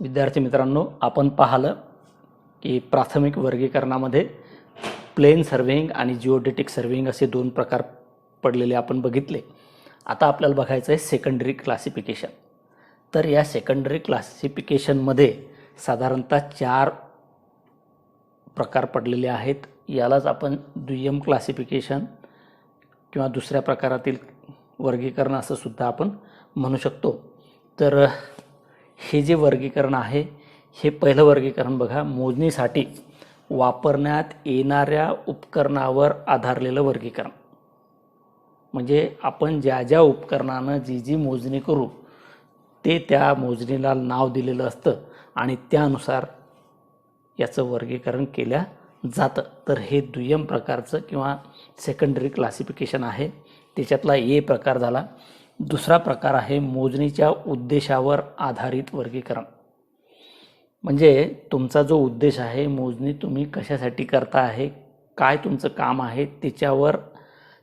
विद्यार्थी मित्रांनो, आपण पाहिलं की प्राथमिक वर्गीकरणामध्ये प्लेन सर्वेइंग आणि जिओडेटिक सर्वेइंग असे दोन प्रकार पडलेले आपण बघितले. आता आपल्याला बघायचं आहे सेकंडरी क्लासिफिकेशन. तर या सेकंडरी क्लासिफिकेशनमध्ये साधारणतः 4 प्रकार पडलेले आहेत. यालाच आपण दुय्यम क्लासिफिकेशन किंवा दुसऱ्या प्रकारातील वर्गीकरण असं सुद्धा आपण म्हणू शकतो. तर हे जे वर्गीकरण आहे हे पहिलं वर्गीकरण बघा, मोजणीसाठी वापरण्यात येणाऱ्या उपकरणावर आधारलेलं वर्गीकरण. म्हणजे आपण ज्या ज्या उपकरणानं जी मोजणी करू ते त्या मोजणीला नाव दिलेलं असतं आणि त्यानुसार याचं वर्गीकरण केल्या जातं. तर हे दुय्यम प्रकारचं किंवा सेकंडरी क्लासिफिकेशन आहे. त्याच्यातला ए प्रकार झाला. दुसरा प्रकार आहे मोजणीच्या उद्देशावर आधारित वर्गीकरण. म्हणजे तुमचा जो उद्देश आहे, मोजणी तुम्ही कशासाठी करता आहे, काय तुमचं काम आहे,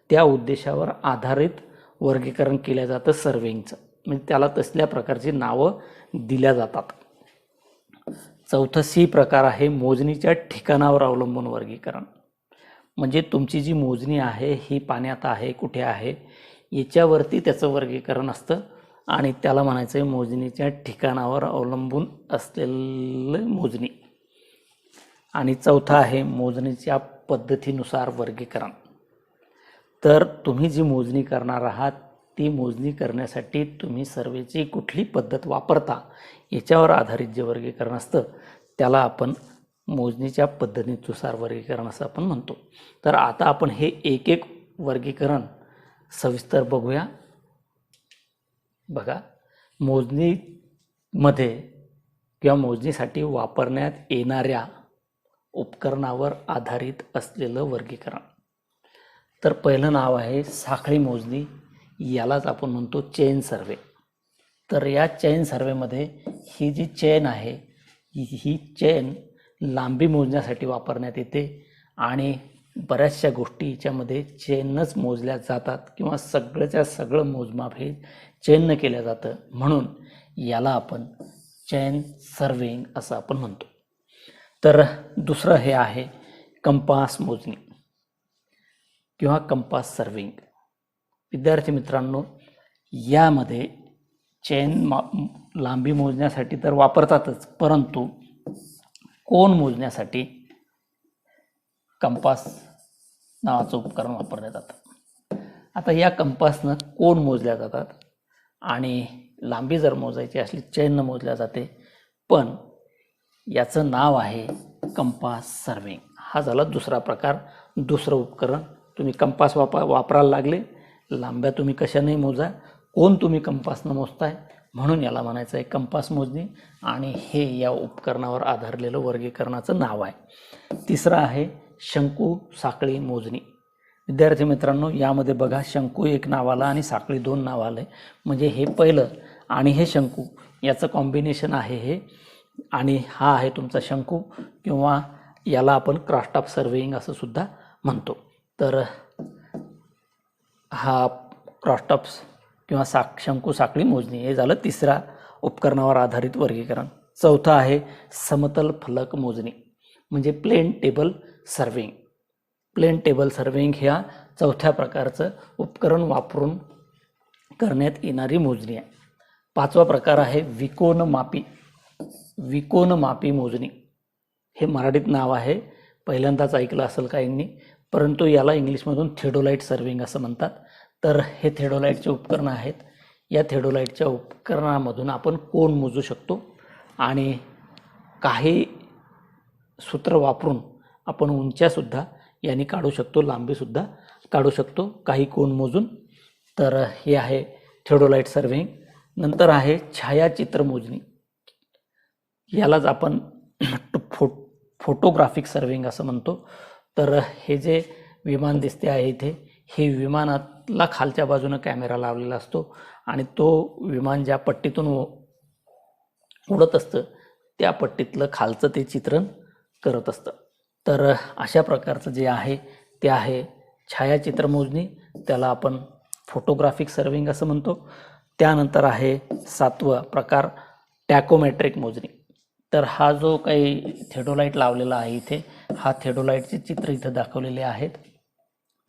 त्या उद्देशावर आधारित वर्गीकरण केलं जातं सर्वेइंगचं. म्हणजे त्याला तसल्या प्रकारची नावं दिल्या जातात. चौथा सी प्रकार आहे मोजणीच्या ठिकाणावर अवलंबून वर्गीकरण. म्हणजे तुमची जी मोजणी आहे ही पाण्यात आहे, कुठे आहे, याच्यावरती त्याचं वर्गीकरण असतं आणि त्याला म्हणायचं आहे मोजणीच्या ठिकाणावर अवलंबून असलेलं मोजणी. आणि चौथा आहे मोजणीच्या पद्धतीनुसार वर्गीकरण. तर तुम्ही जी मोजणी करणार आहात ती मोजणी करण्यासाठी तुम्ही सर्वेची कुठली पद्धत वापरता याच्यावर आधारित जे वर्गीकरण असतं त्याला आपण मोजणीच्या पद्धतीनुसार वर्गीकरण असं आपण म्हणतो. तर आता आपण हे एक एक वर्गीकरण सविस्तर बघूया. बघा, मोजणीमध्ये किंवा मोजणीसाठी वापरण्यात येणाऱ्या उपकरणावर आधारित असलेलं वर्गीकरण. तर पहिलं नाव आहे साखळी मोजणी. यालाच आपण म्हणतो चेन सर्वे. तर या चेन सर्वेमध्ये ही जी चेन आहे ही चेन लांबी मोजण्यासाठी वापरण्यात येते आणि बऱ्याचशा गोष्टी याच्यामध्ये चेनच मोजल्या जातात किंवा सगळंच्या सगळं मोजमाप हे चेननं केलं जातं. म्हणून याला आपण चेन सर्वेइंग असं आपण म्हणतो. तर दुसरं हे आहे कंपास मोजणी किंवा कंपास सर्वेइंग. विद्यार्थी मित्रांनो, यामध्ये चेन लांबी मोजण्यासाठी तर वापरतातच, परंतु कोन मोजण्यासाठी कंपास नावाचं उपकरण वापरलं जातं. आता या कंपासनं कोन मोजल्या जातात आणि लांबी जर मोजायची असली चेननं मोजल्या जाते, पण याचं नाव आहे कंपास सर्वेइंग. हा झाला दुसरा प्रकार, दुसरं उपकरण. तुम्ही कंपास वापरायला लागले, लांब्या तुम्ही कशाने मोजा, कोण तुम्ही कंपासनं मोजताय, म्हणून याला म्हणायचं आहे कंपास मोजणी आणि हे या उपकरणावर आधारलेलं वर्गीकरणाचं नाव आहे. तिसरं आहे शंकू साखळी मोजणी. विद्यार्थी मित्रांनो, यामध्ये बघा शंकू एक नाव आलं आणि साखळी 2 नाव आलं. म्हणजे हे पहिलं आणि हे शंकू याचं कॉम्बिनेशन आहे हे, आणि हा आहे तुमचा शंकू किंवा याला आपण क्रॉसटॉप सर्वेइंग असं सुद्धा म्हणतो. तर हा क्रॉसटॉप्स किंवा शंकू साखळी मोजणी हे झालं तिसरा उपकरणावर आधारित वर्गीकरण. चौथा आहे समतल फलक मोजणी म्हणजे plane table surveying. Plane table surveying ह्या चौथ्या प्रकारचं उपकरण वापरून करण्यात येणारी मोजणी आहे. पाचवा प्रकार आहे विकोनमापी मोजणी. हे मराठीत नाव आहे, पहिल्यांदाच ऐकलं असेल काहींनी, परंतु याला इंग्लिशमधून थेडोलाइट सर्विंग असं म्हणतात. तर हे थेडोलाइटचे उपकरण आहेत. या थेडोलाइटच्या उपकरणामधून आपण कोन मोजू शकतो आणि काही सूत्र वापरून आपण उंच्यासुद्धा यांनी काढू शकतो, लांबीसुद्धा काढू शकतो काही कोन मोजून. तर हे आहे थेडोलाइट सर्वेइंग. नंतर आहे छायाचित्र मोजणी. यालाच आपण फोटोग्राफिक सर्वेइंग असं म्हणतो. तर हे जे विमान दिसते आहे इथे, हे विमानातला खालच्या बाजूनं कॅमेरा लावलेला असतो आणि तो विमान ज्या पट्टीतून उडत असतं त्या पट्टीतलं खालचं ते चित्रण करत असतं. तर अशा प्रकारचं जे आहे ते आहे छायाचित्र मोजणी. त्याला आपण फोटोग्राफिक सर्वेइंग असं म्हणतो. त्यानंतर आहे 7वा प्रकार टॅकोमेट्रिक मोजणी. तर हा जो काही थेडोलाईट लावलेला आहे इथे, हा थेडोलाईटचे चित्र इथं दाखवलेले आहेत.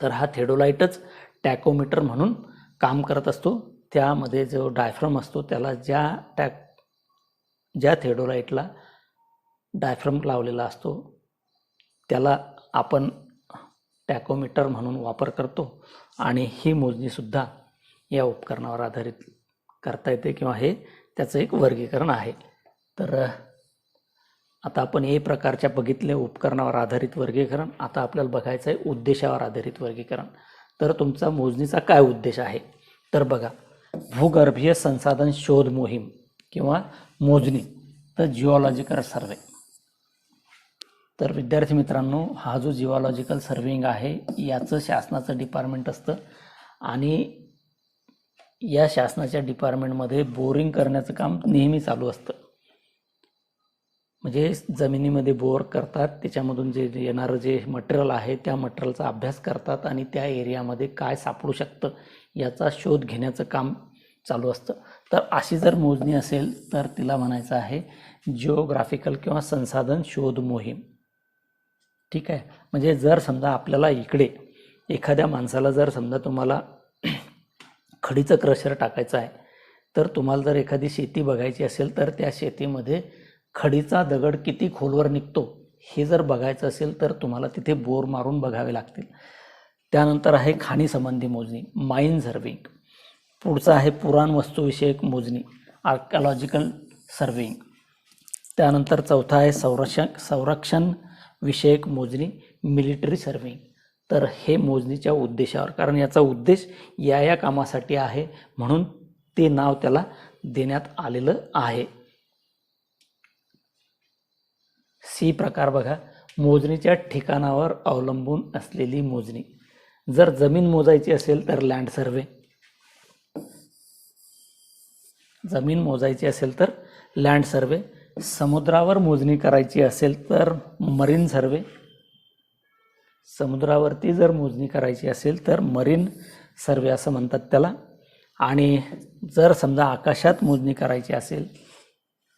तर हा थेडोलाईटच टॅकोमीटर म्हणून काम करत असतो. त्यामध्ये जो डायफ्रम असतो त्याला ज्या थेडोलाईटला डायफ्रम लावलेला असतो त्याला आपण टॅकोमीटर म्हणून वापर करतो. आणि ही मोजणीसुद्धा या उपकरणावर आधारित करता येते किंवा हे त्याचं एक वर्गीकरण आहे. तर आता आपण ए प्रकारच्या बघितले उपकरणावर आधारित वर्गीकरण. आता आपल्याला बघायचं आहे उद्देशावर आधारित वर्गीकरण. तर तुमचा मोजणीचा काय उद्देश आहे, तर बघा, भूगर्भीय संसाधन शोध मोहीम किंवा मोजणी, तर जिओलॉजिकल सर्वे. तर विद्यार्थी मित्रांनो, हा जो जिओलॉजिकल सर्वेइंग आहे याचं शासनाचं डिपार्टमेंट असतं आणि या शासनाच्या डिपार्टमेंटमध्ये बोरिंग करण्याचं काम नेहमी चालू असतं. म्हणजे जमिनीमध्ये बोर करतात, त्याच्यामधून जे येणारं जे मटेरियल आहे त्या मटेरियलचा अभ्यास करतात आणि त्या एरियामध्ये काय सापडू शकतं याचा शोध घेण्याचं काम चालू असतं. तर अशी जर मोजणी असेल तर तिला म्हणायचं आहे जिओग्राफिकल किंवा संसाधन शोध मोहीम. ठीक आहे. म्हणजे जर समजा आपल्याला इकडे एखाद्या माणसाला जर समजा तुम्हाला खडीचं क्रशर टाकायचं आहे, तर तुम्हाला जर एखादी शेती बघायची असेल तर त्या शेतीमध्ये खडीचा दगड किती खोलवर निघतो हे जर बघायचं असेल तर तुम्हाला तिथे बोर मारून बघावे लागतील. त्यानंतर आहे खाणी संबंधी मोजणी, माइन सर्वेइंग. पुढचं आहे पुराणवस्तूविषयक मोजणी, आर्किओलॉजिकल सर्वेइंग. त्यानंतर चौथा आहे संरक्षण विषयक मोजणी, मिलिटरी सर्वेइंग. तर हे मोजणीच्या उद्देशावर, कारण याचा उद्देश या कामासाठी आहे म्हणून ते नाव त्याला देण्यात आलेलं आहे. सी प्रकार बघा, मोजणीच्या ठिकाणावर अवलंबून असलेली मोजणी. जर जमीन मोजायची असेल तर लँड सर्वे, जमीन मोजायची असेल तर लँड सर्वे. समुद्रावर मोजणी करायची असेल तर मरीन सर्वे, समुद्रावरती जर मोजणी करायची असेल तर मरीन सर्वे असं म्हणतात त्याला. आणि जर समजा आकाशात मोजणी करायची असेल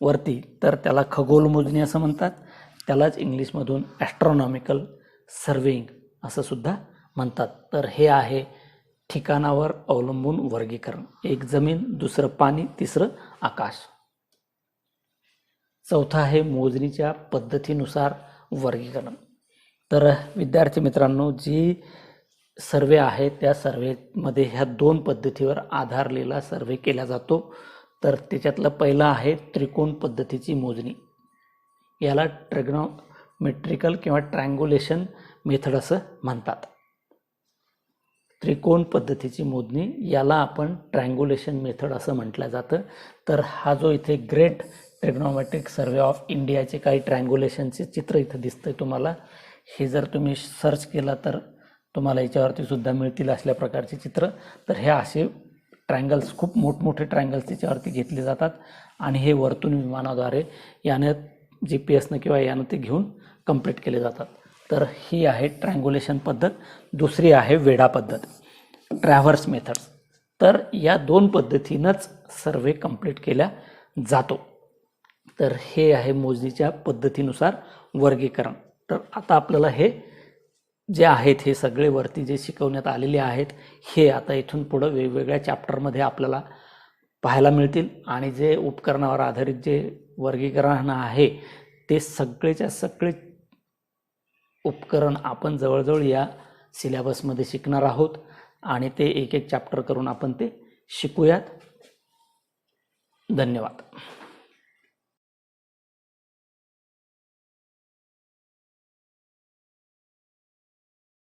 वरती तर त्याला खगोल मोजणी असं म्हणतात. त्यालाच इंग्लिशमधून ॲस्ट्रॉनॉमिकल सर्वेइंग असं सुद्धा म्हणतात. तर हे आहे ठिकाणावर अवलंबून वर्गीकरण. एक जमीन, दुसरं पाणी, तिसरं आकाश. चौथा आहे मोजणीच्या पद्धतीनुसार वर्गीकरण. तर विद्यार्थी मित्रांनो, जी सर्वे आहे त्या सर्वेमध्ये ह्या 2 पद्धतीवर आधारलेला सर्वे केला जातो. तर त्याच्यातलं पहिलं आहे त्रिकोण पद्धतीची मोजणी. याला ट्रिग्नोमेट्रिकल किंवा ट्रँग्युलेशन मेथड असं म्हणतात. त्रिकोण पद्धतीची मोजणी याला आपण ट्रँग्युलेशन मेथड असं म्हटलं जातं. तर हा जो इथे ग्रेट ट्रिग्नोमेट्रिक सर्वे ऑफ इंडियाचे काही ट्रँग्युलेशनचे चित्र इथं दिसतंय तुम्हाला. हे जर तुम्ही सर्च केला तर तुम्हाला याच्यावरती सुद्धा मिळतील असल्या प्रकारचे चित्र. तर हे असे ट्रँगल्स, खूप मोठमोठे ट्रँगल्स त्याच्यावरती घेतले जातात आणि हे वरतून विमानाद्वारे यानं GPS किंवा यानं ते घेऊन कंप्लीट केले जातात. तर ही आहे ट्रँग्युलेशन पद्धत. दुसरी आहे वेढा पद्धत, ट्रॅव्हर्स मेथड्स. तर या 2 पद्धतीनंच सर्वे कंप्लीट केला जातो. तर हे आहे मोजणीच्या पद्धतीनुसार वर्गीकरण. तर आता आपल्याला हे जे आहेत हे सगळे वरती जे शिकवण्यात आलेले आहेत हे आता इथून पुढं वेगवेगळ्या चॅप्टरमध्ये आपल्याला पाहायला मिळतील. आणि जे उपकरणावर आधारित जे वर्गीकरण आहे ते सगळेच्या सगळे उपकरण आपण जवळजवळ या सिलेबसमध्ये शिकणार आहोत आणि ते एक एक चॅप्टर करून आपण ते शिकूयात. धन्यवाद.